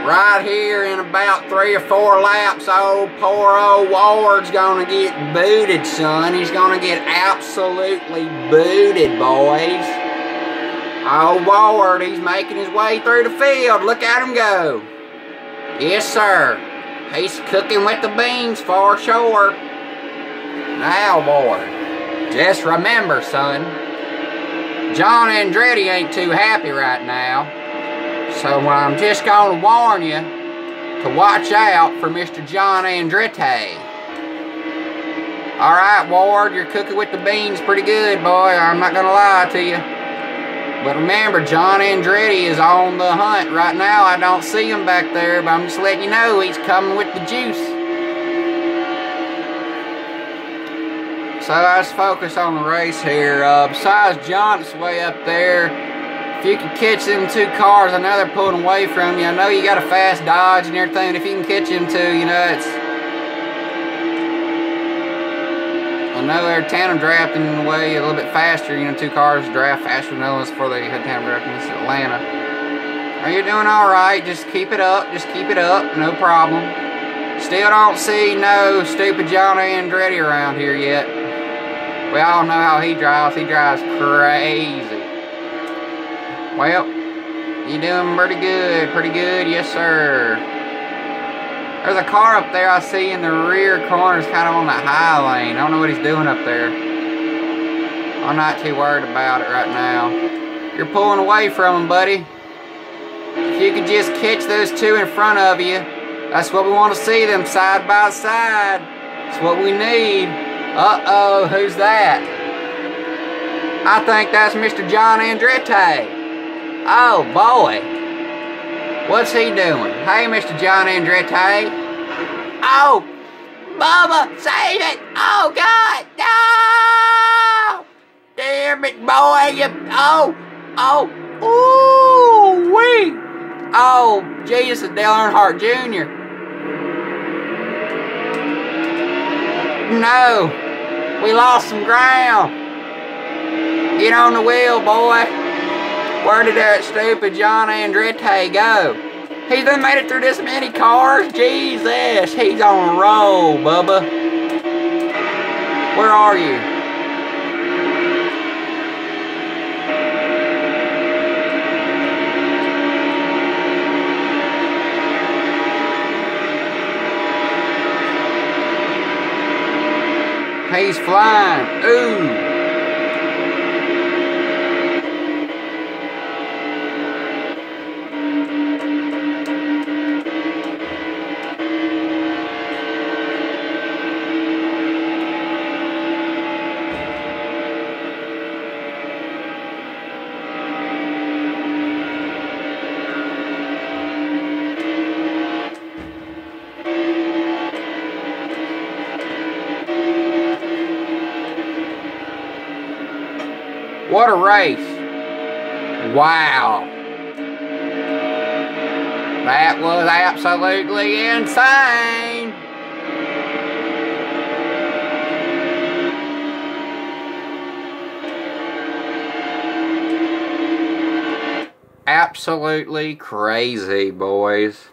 Right here in about 3 or 4 laps, poor old Ward's gonna get booted, son. He's gonna get absolutely booted, boys. Old Ward, he's making his way through the field. Look at him go. Yes, sir. He's cooking with the beans for sure. Now, boy, just remember, son, John Andretti ain't too happy right now. So I'm just going to warn you to watch out for Mr. John Andretti. Alright, Ward, you're cooking with the beans pretty good, boy. I'm not going to lie to you. But remember, John Andretti is on the hunt right now. I don't see him back there, but I'm just letting you know he's coming with the juice. So let's focus on the race here. Besides Johnson's way up there, if you can catch them 2 cars, I know they're pulling away from you. I know you got a fast Dodge and everything, but if you can catch them 2, you know, it's... I know they're tandem drafting in a way a little bit faster. You know, 2 cars draft faster than those before they had tandem drafting in Atlanta. Oh, you're doing alright. Just keep it up. Just keep it up. No problem. Still don't see no stupid John Andretti around here yet. We all know how he drives. He drives crazy. Well, you're doing pretty good. Pretty good. Yes, sir. There's a car up there I see in the rear corner. It's kind of on the high lane. I don't know what he's doing up there. I'm not too worried about it right now. You're pulling away from him, buddy. If you could just catch those 2 in front of you, that's what we want to see, them side by side. That's what we need. Uh-oh, who's that? I think that's Mr. John Andretti. Oh, boy. What's he doing? Hey, Mr. John Andretti. Oh, Bubba, save it. Oh, God, no. Damn it, boy. Ooh-wee. Oh, Jesus, it's Dale Earnhardt Jr. No, we lost some ground. Get on the wheel, boy. Where did that stupid John Andretti go? He's done made it through this many cars? Jesus, he's on a roll, Bubba. Where are you? He's flying. Ooh. What a race. Wow. That was absolutely insane. Absolutely crazy, boys.